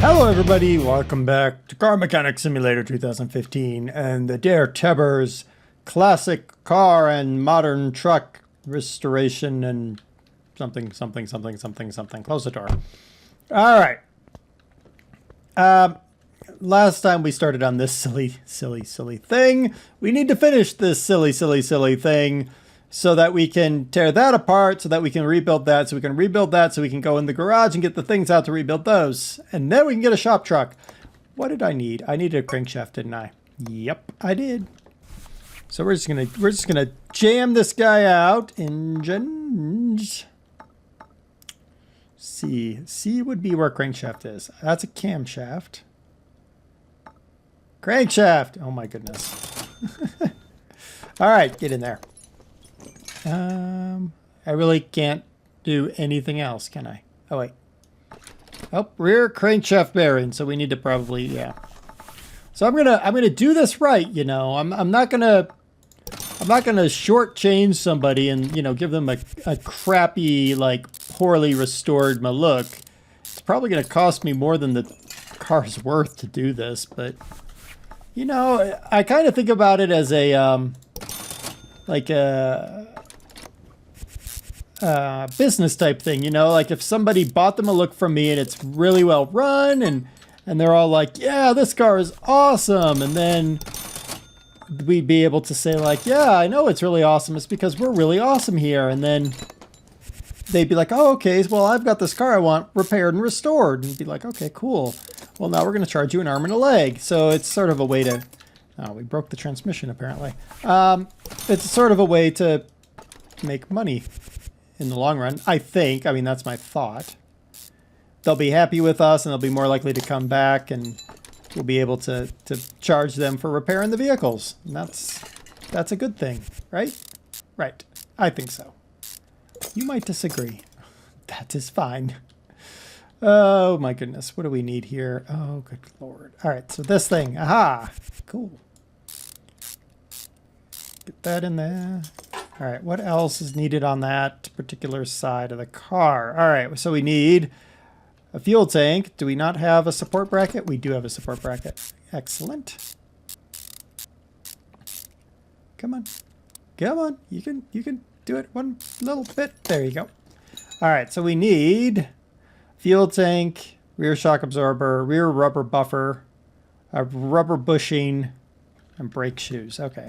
Hello everybody, welcome back to Car Mechanic Simulator 2015 and the DerTebbers classic car and modern truck restoration and something. Close the door. Alright. Last time we started on this silly thing. We need to finish this silly thing so that we can tear that apart, so that we can rebuild that, so we can rebuild that, so we can go in the garage and get the things out to rebuild those. And then we can get a shop truck. What did I need? I needed a crankshaft, didn't I? Yep, I did. So we're just gonna jam this guy out. Engines. C would be where crankshaft is. That's a camshaft. Crankshaft! Oh my goodness. Alright, get in there. I really can't do anything else, can I? Oh, wait. Oh, rear crankshaft bearing. So we need to probably, yeah. So I'm gonna do this right, you know. I'm not gonna shortchange somebody and, you know, give them a crappy, like, poorly restored Maluch. It's probably gonna cost me more than the car's worth to do this, but, you know, I kind of think about it as a, like a business type thing, you know, like if somebody bought them a look from me and it's really well run and they're all like, yeah, this car is awesome, and then we'd be able to say like, yeah, I know it's really awesome, it's because we're really awesome here, and then they'd be like, oh, okay, well, I've got this car I want repaired and restored, and be like, okay, cool, well, now we're going to charge you an arm and a leg. So it's sort of a way to, oh, we broke the transmission apparently. It's sort of a way to make money in the long run, I think. I mean, that's my thought. They'll be happy with us and they'll be more likely to come back, and we'll be able to charge them for repairing the vehicles. And that's a good thing, right? Right. I think so. You might disagree. That is fine. Oh my goodness. What do we need here? Oh, good Lord. All right. So this thing. Aha. Cool. Get that in there. All right, what else is needed on that particular side of the car? All right, so we need a fuel tank. Do we not have a support bracket? We do have a support bracket. Excellent. Come on. Come on. You can do it one little bit. There you go. All right, so we need fuel tank, rear shock absorber, rear rubber buffer, a rubber bushing, and brake shoes. Okay.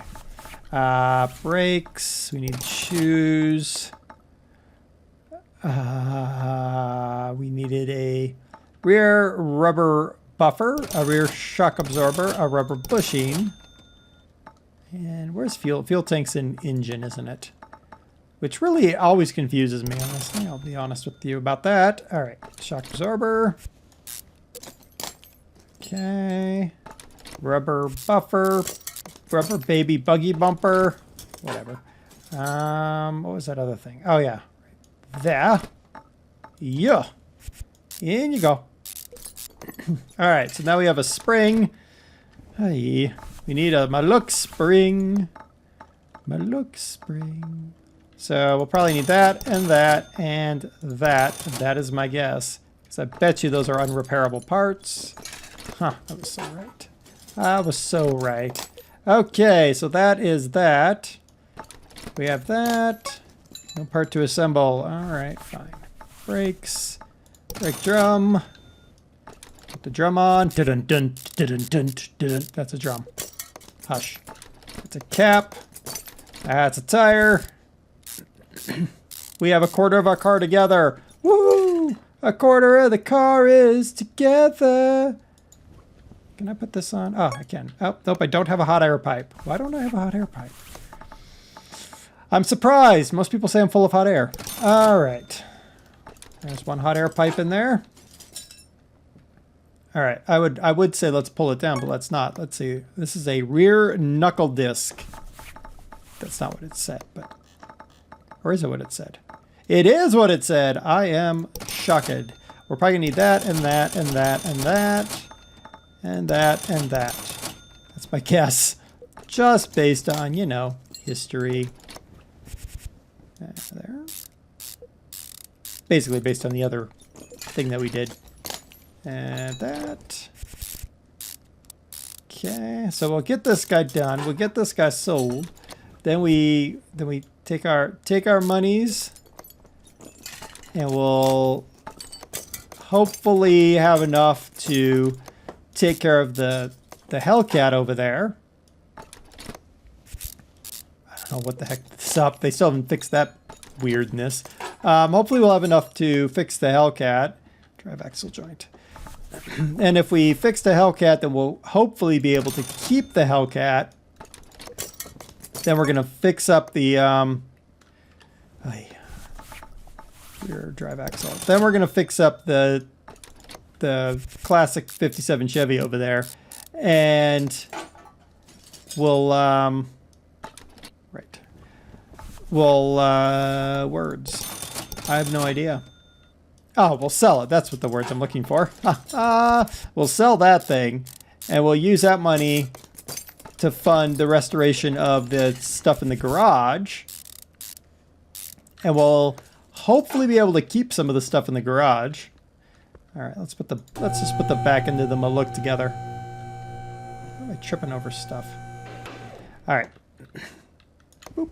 Brakes, we need shoes. We needed a rear rubber buffer, a rear shock absorber, a rubber bushing. And where's fuel? Fuel tank's in engine, isn't it? Which really always confuses me, honestly. I'll be honest with you about that. All right, shock absorber. Okay. Rubber buffer. Rubber baby buggy bumper, whatever. What was that other thing? Oh yeah, there. Yeah, in you go. All right, so now we have a spring. Hey, we need a Maluch spring. Maluch spring. So we'll probably need that and that and that. That is my guess, because I bet you those are unrepairable parts. Huh, I was so right. I was so right. Okay, so that is that. We have that. No part to assemble. All right, fine. Brakes. Brake drum. Put the drum on. Dun dun dun dun dun. That's a drum. Hush. That's a cap. That's a tire. We have a quarter of our car together. Woo! A quarter of the car is together. Can I put this on? Oh, I can. Oh, nope, I don't have a hot air pipe. Why don't I have a hot air pipe? I'm surprised. Most people say I'm full of hot air. All right. There's one hot air pipe in there. All right. I would say let's pull it down, but let's not. Let's see. This is a rear knuckle disc. That's not what it said, but... Or is it what it said? It is what it said. I am shocked. We're probably going to need that and that and that and that. And that, and that. That's my guess. Just based on, you know, history. There. Basically based on the other thing that we did. And that. Okay, so we'll get this guy done. We'll get this guy sold. Then we take our monies, and we'll hopefully have enough to take care of the Hellcat over there. I don't know what the heck this up. They still haven't fixed that weirdness. Hopefully we'll have enough to fix the Hellcat. Drive axle joint. And if we fix the Hellcat, then we'll hopefully be able to keep the Hellcat. Then we're going to fix up the rear drive axle. Then we're going to fix up the classic 57 Chevy over there. And we'll words. I have no idea. Oh, we'll sell it. That's what the words I'm looking for. We'll sell that thing, and we'll use that money to fund the restoration of the stuff in the garage. And we'll hopefully be able to keep some of the stuff in the garage. All right, let's just put the back end of the Maluch together. Why am I tripping over stuff? All right. Boop.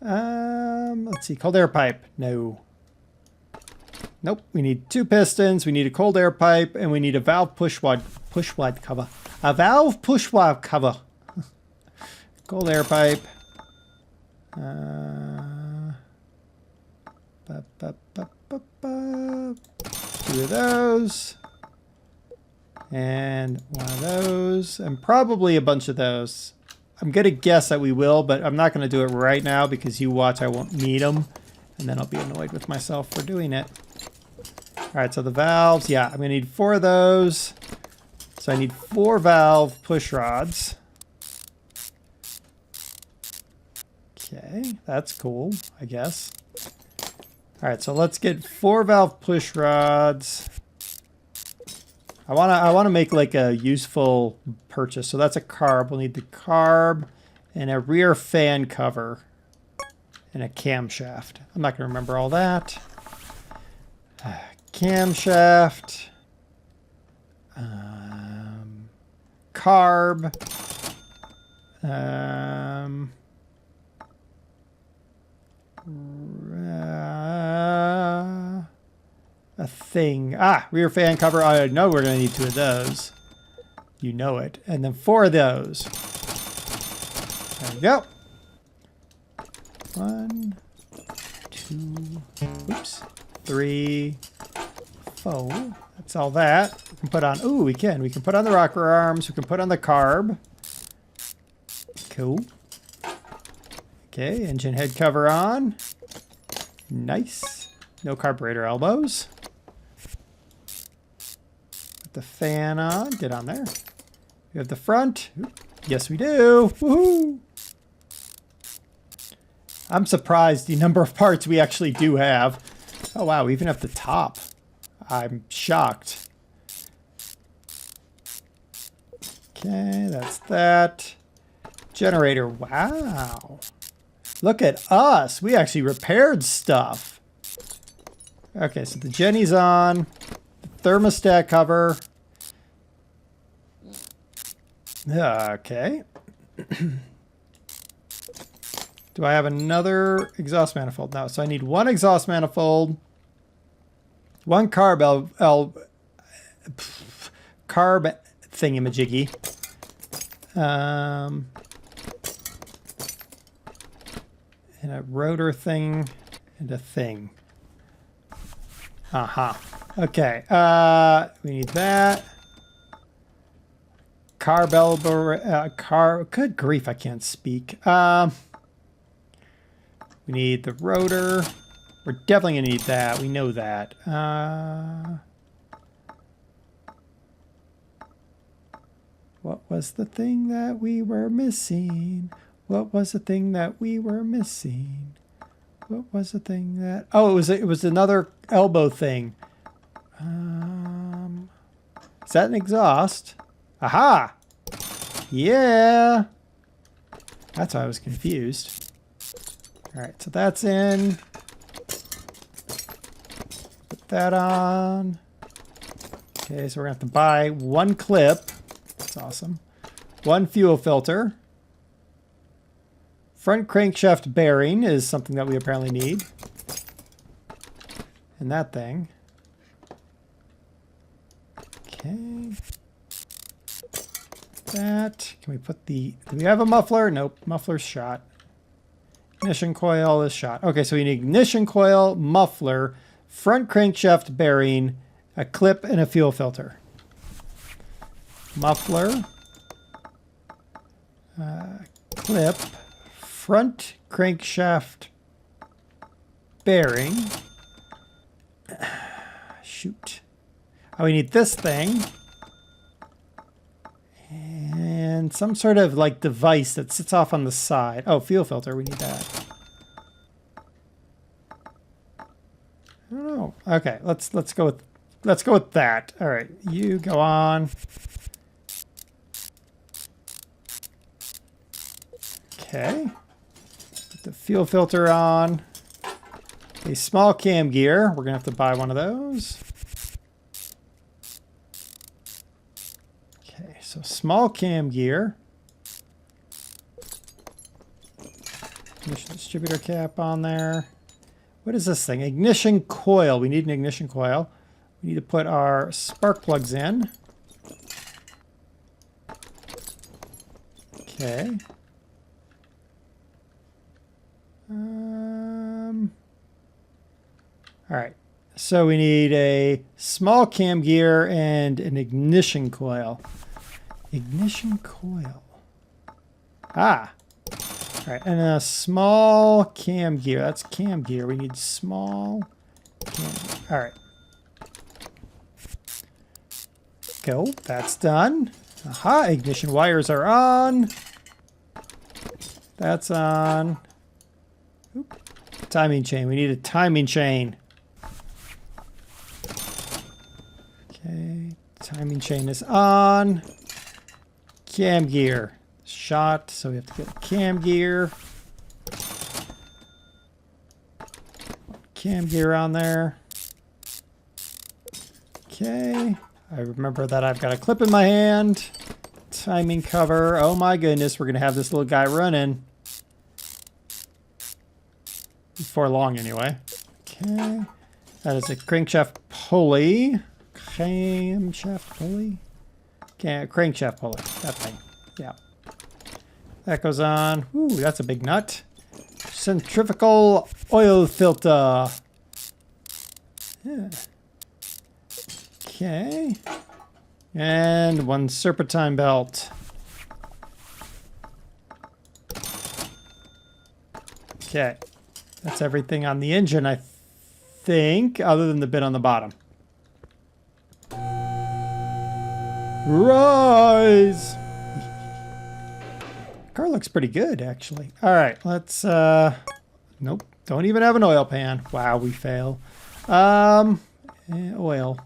Let's see. Cold air pipe. No. Nope. We need 2 pistons. We need a cold air pipe, and we need a valve push wide cover. A valve push wide cover. Cold air pipe. 2 of those. And 1 of those. And probably a bunch of those. I'm going to guess that we will, but I'm not going to do it right now because you watch, I won't need them. And then I'll be annoyed with myself for doing it. All right, so the valves. Yeah, I'm going to need 4 of those. So I need 4 valve push rods. Okay, that's cool, I guess. All right, so let's get 4 valve push rods. I wanna make like a useful purchase. So that's a carb. We'll need the carb and a rear fan cover and a camshaft. I'm not gonna remember all that. Camshaft, carb, a thing. Rear fan cover. I know we're going to need 2 of those. You know it. And then 4 of those. There we go. 1, 2, oops, 3, 4. That's all that. We can put on, we can put on the rocker arms. We can put on the carb. Cool. Okay, engine head cover on. Nice. No carburetor elbows. Put the fan on. Get on there. We have the front. Yes, we do. Woohoo! I'm surprised the number of parts we actually do have. Oh, wow. We even have the top. I'm shocked. Okay, that's that. Generator. Wow. Look at us. We actually repaired stuff. Okay, so the Jenny's on. The thermostat cover. Okay. Do I have another exhaust manifold? No, so I need 1 exhaust manifold. 1 carb carb thingamajiggy. And a rotor thing and a thing. Okay. We need that. Carb elbow. Good grief, I can't speak. We need the rotor. We're definitely gonna need that. We know that. What was the thing that we were missing? What was the thing that we were missing? What was the thing that... Oh, it was another elbow thing. Is that an exhaust? Aha! Yeah! That's why I was confused. Alright, so that's in. Put that on. Okay, so we're gonna have to buy 1 clip. That's awesome. 1 fuel filter. Front crankshaft bearing is something that we apparently need. And that thing. Okay. That. Can we put the... Do we have a muffler? Nope. Muffler's shot. Ignition coil is shot. Okay, so we need ignition coil, muffler, front crankshaft bearing, a clip, and a fuel filter. Muffler. Clip. Front crankshaft bearing. Shoot. Oh, we need this thing. And some sort of like device that sits off on the side. Oh, fuel filter, we need that. I don't know. Okay, let's go with that. All right, you go on. Okay. Put the fuel filter on. A small cam gear. We're gonna have to buy one of those. Okay, so small cam gear. Ignition distributor cap on there. What is this thing? Ignition coil. We need an ignition coil. We need to put our spark plugs in. Okay. All right. So we need a small cam gear and an ignition coil. Ignition coil. Ah. All right. And a small cam gear. That's cam gear. We need small cam gear. All right. Go. That's done. Aha. Ignition wires are on. That's on. Oop. Timing chain. We need a timing chain. Okay. Timing chain is on. Cam gear. Shot. So we have to get cam gear. Cam gear on there. Okay. I remember that I've got a clip in my hand. Timing cover. Oh my goodness. We're going to have this little guy running. Before long, anyway. Okay. That is a crankshaft pulley. Camshaft pulley? Crankshaft pulley. That thing. Yeah. That goes on. Ooh, that's a big nut. Centrifugal oil filter. Yeah. Okay. And 1 serpentine belt. Okay. That's everything on the engine, I think, other than the bit on the bottom. Rise! Car looks pretty good, actually. All right, let's, nope, don't even have an oil pan. Wow, we fail. Oil.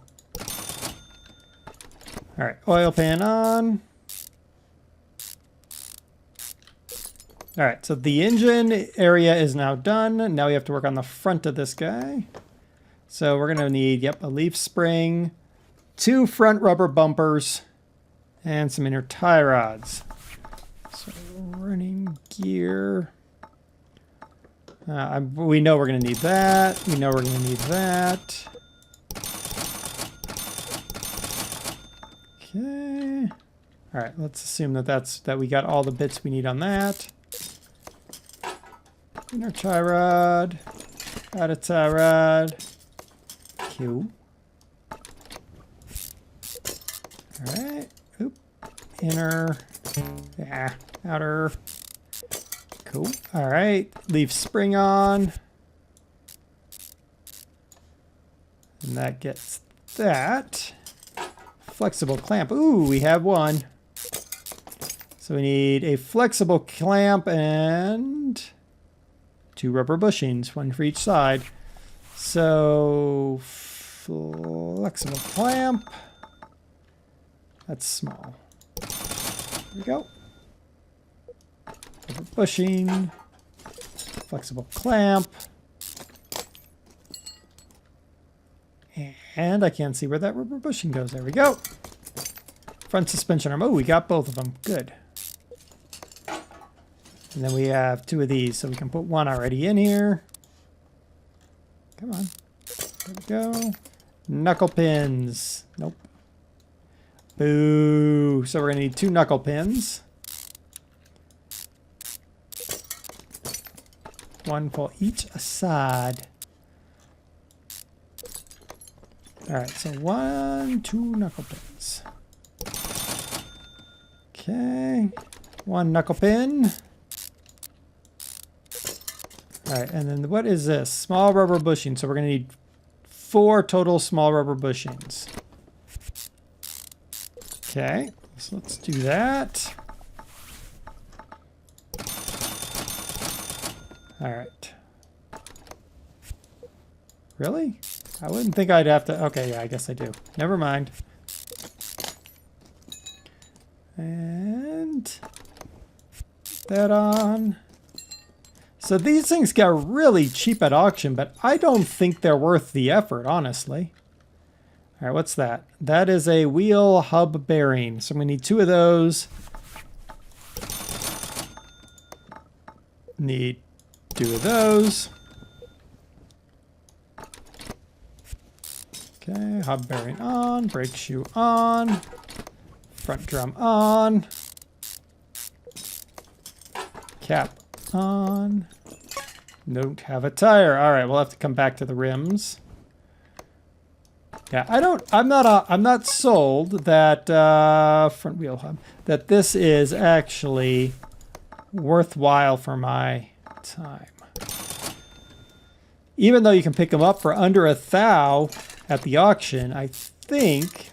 All right, oil pan on. All right, so the engine area is now done. Now we have to work on the front of this guy. So we're gonna need, yep, a leaf spring, 2 front rubber bumpers, and some inner tie rods. So running gear. We know we're gonna need that. We know we're gonna need that. Okay. All right, let's assume that we got all the bits we need on that. Inner tie rod, outer tie rod, Q. All right, oop, inner, yeah, outer, cool. All right, leaf spring on, and that gets that. Flexible clamp, ooh, we have one. So we need a flexible clamp and 2 rubber bushings, 1 for each side. So, flexible clamp. That's small. There we go. Rubber bushing. Flexible clamp. And I can't see where that rubber bushing goes. There we go. Front suspension arm. Oh, we got both of them. Good. And then we have 2 of these, so we can put 1 already in here. Come on. There we go. Knuckle pins. Nope. Boo. So we're going to need 2 knuckle pins. 1 for each side. Alright, so 1, 2 knuckle pins. Okay. 1 knuckle pin. Alright, and then what is this? Small rubber bushing. So we're going to need 4 total small rubber bushings. Okay, so let's do that. Alright. Really? I wouldn't think I'd have to... Okay, yeah, I guess I do. Never mind. And... put that on. So these things got really cheap at auction, but I don't think they're worth the effort, honestly. All right, what's that? That is a wheel hub bearing. So I'm going to need 2 of those. Need 2 of those. Okay, hub bearing on, brake shoe on, front drum on, cap on. Don't have a tire. All right, we'll have to come back to the rims. Yeah, I'm not sold that front wheel hub, that this is actually worthwhile for my time. Even though you can pick them up for under $1,000 at the auction, I think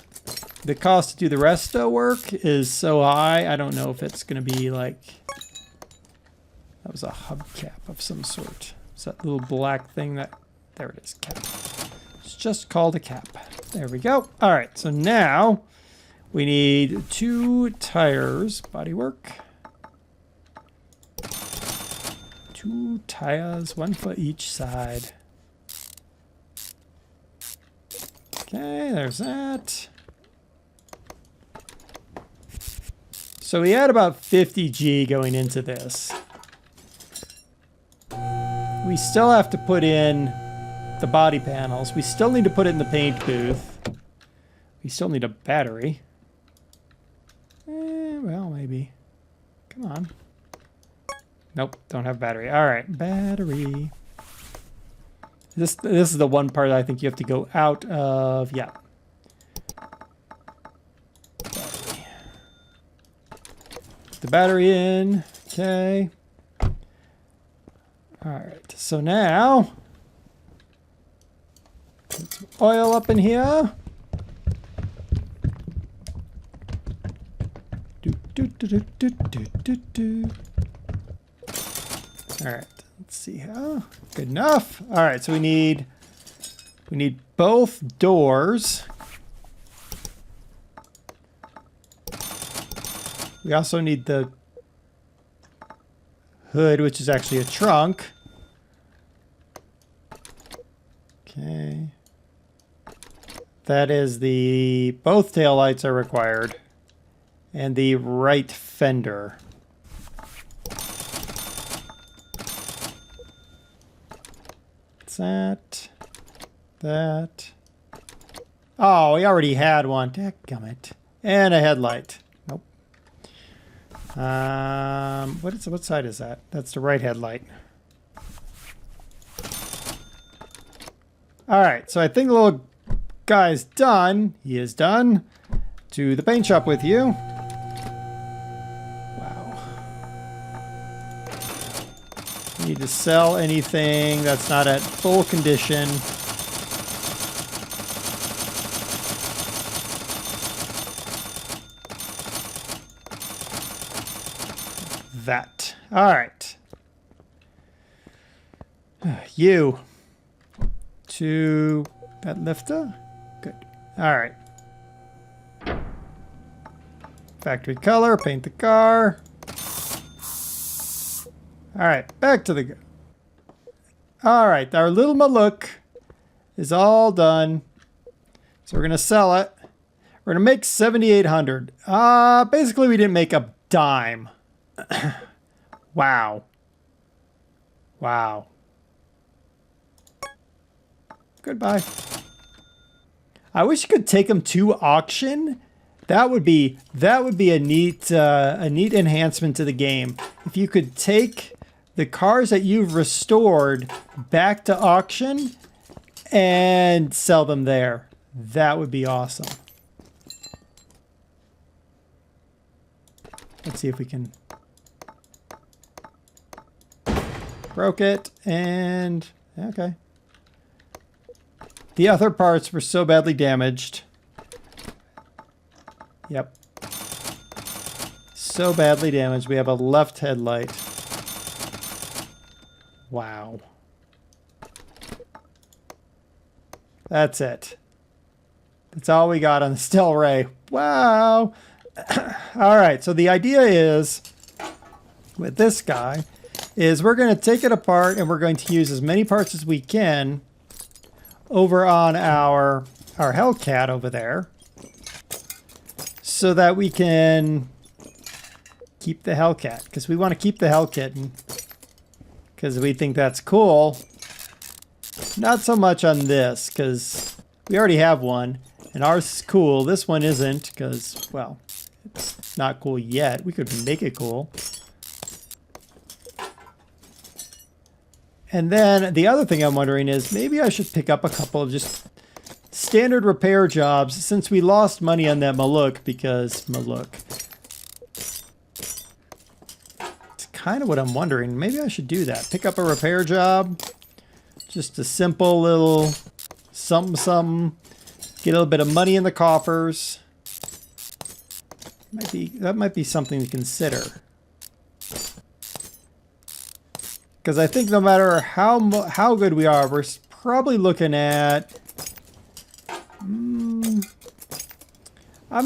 the cost to do the resto work is so high, I don't know if it's going to be like... That was a hubcap of some sort. It's that little black thing that... There it is, cap. It's just called a cap. There we go. All right, so now we need 2 tires, bodywork. 2 tires, 1 for each side. Okay, there's that. So we had about 50G going into this. We still have to put in the body panels. We still need to put it in the paint booth. We still need a battery. Well, maybe. Come on. Nope, don't have battery. All right, battery. This is the one part I think you have to go out of. Yeah. Battery. Put the battery in. Okay. All right, so now put some oil up in here. All right, let's see how. Good enough. All right, so we need both doors. We also need the hood, which is actually a trunk. Okay. That is both taillights are required. And the right fender. What's that? That. Oh, we already had one. Dadgummit. And a headlight. Nope. What side is that? That's the right headlight. All right, so I think the little guy's done. He is done. To the paint shop with you. Wow. Need to sell anything that's not at full condition. That. All right. You. To that lifter. Good. All right. Factory color, paint the car. All right, back to the... All right, our little Maluch is all done. So we're going to sell it. We're going to make 7,800. Basically, we didn't make a dime. Wow. Wow. Goodbye. I wish you could take them to auction. That would be a neat enhancement to the game. If you could take the cars that you've restored back to auction and sell them there. That would be awesome. Let's see if we can. Broke it, and okay. The other parts were so badly damaged. Yep. So badly damaged. We have a left headlight. Wow. That's it. That's all we got on the Steel Ray. Wow. All right, so the idea is, with this guy, is we're going to take it apart and we're going to use as many parts as we can over on our Hellcat over there so that we can keep the Hellcat, because we want to keep the Hellkitten because we think that's cool. Not so much on this because we already have one and ours is cool. This one isn't because, well, it's not cool yet. We could make it cool. And then the other thing I'm wondering is maybe I should pick up a couple of just standard repair jobs since we lost money on that Maluch because Maluch. It's kind of what I'm wondering. Maybe I should do that. Pick up a repair job. Just a simple little something. Get a little bit of money in the coffers. That might be something to consider. Because I think no matter how good we are, we're probably looking at... I'm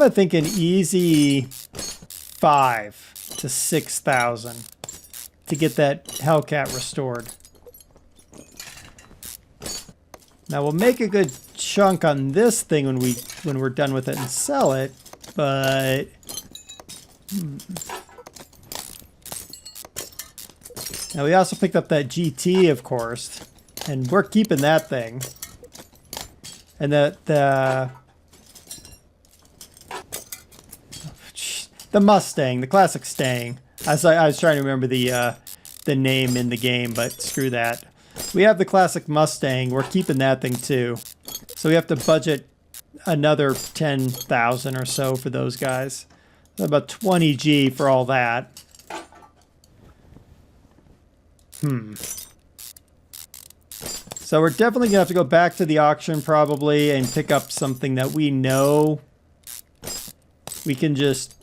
thinking easy 5,000 to 6,000 to get that Hellcat restored. Now we'll make a good chunk on this thing when we're done with it and sell it, but... Now we also picked up that GT, of course, and we're keeping that thing. And the Mustang, the classic Stang. I was trying to remember the name in the game, but screw that. We have the classic Mustang. We're keeping that thing too. So we have to budget another 10,000 or so for those guys. About 20 G for all that. So we're definitely gonna have to go back to the auction probably and pick up something that we know we can just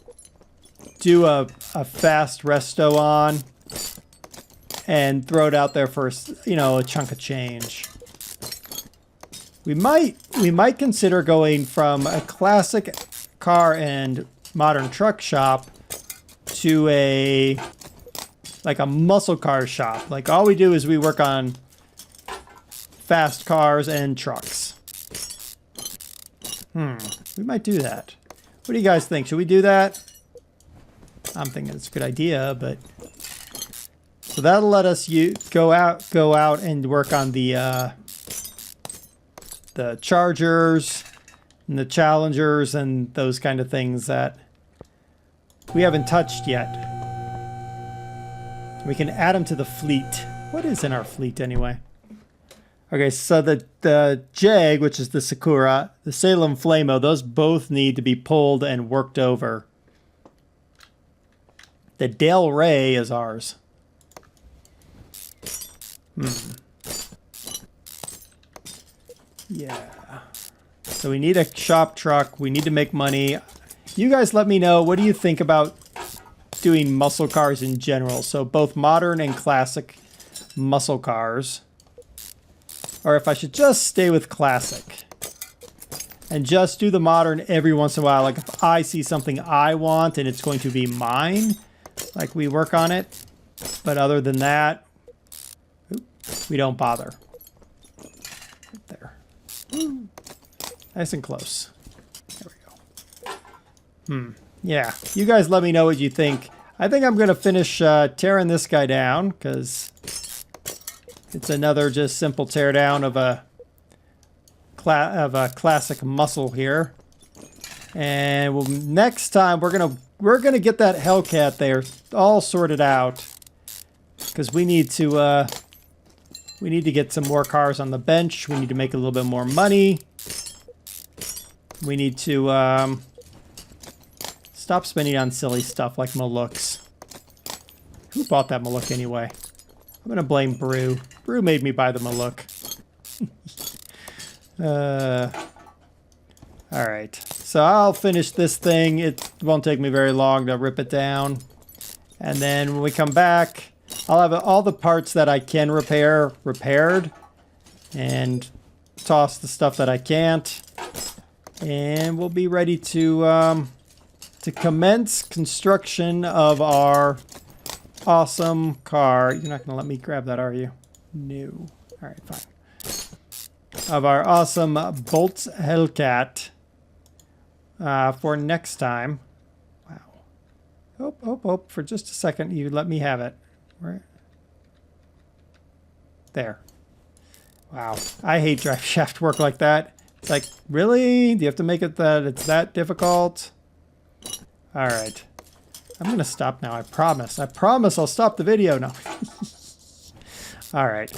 do a fast resto on and throw it out there for, you know, a chunk of change. We might consider going from a classic car and modern truck shop to a muscle car shop. Like all we do is we work on fast cars and trucks. We might do that. What do you guys think? Should we do that? I'm thinking it's a good idea, but so that'll let us go out and work on the Chargers and the Challengers and those kind of things that we haven't touched yet. We can add them to the fleet. What is in our fleet anyway? Okay, so the Jag, which is the Sakura, the Salem Flamo, those both need to be pulled and worked over. The Del Rey is ours. Yeah. So we need a shop truck. We need to make money. You guys let me know. What do you think about doing muscle cars in general? So both modern and classic muscle cars. Or if I should just stay with classic and just do the modern every once in a while. Like if I see something I want and it's going to be mine, like we work on it. But other than that, we don't bother. Right there. Nice and close. There we go. Yeah, you guys let me know what you think. I think I'm going to finish tearing this guy down because it's another just simple teardown of a classic muscle here. And next time we're gonna get that Hellcat there all sorted out because we need to get some more cars on the bench. We need to make a little bit more money. We need to stop spending on silly stuff like Maluchs. Who bought that Maluch anyway? I'm gonna blame Brew. Brew made me buy the Maluch. All right, so I'll finish this thing. It won't take me very long to rip it down. And then when we come back, I'll have all the parts that I can repair repaired and toss the stuff that I can't. And we'll be ready to commence construction of our awesome car. You're not going to let me grab that, are you? No. All right, fine. Of our awesome Bolt Hellcat for next time. Wow. Oh, for just a second, you let me have it. Where? There. Wow. I hate drive shaft work like that. It's like, really? Do you have to make it that it's that difficult? All right. I'm going to stop now. I promise. I promise I'll stop the video now. All right.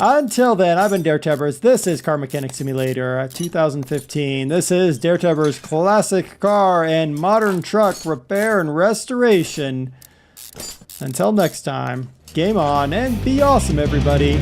Until then, I've been DerTebbers. This is Car Mechanic Simulator 2015. This is DerTebbers classic car and modern truck repair and restoration. Until next time, game on and be awesome, everybody.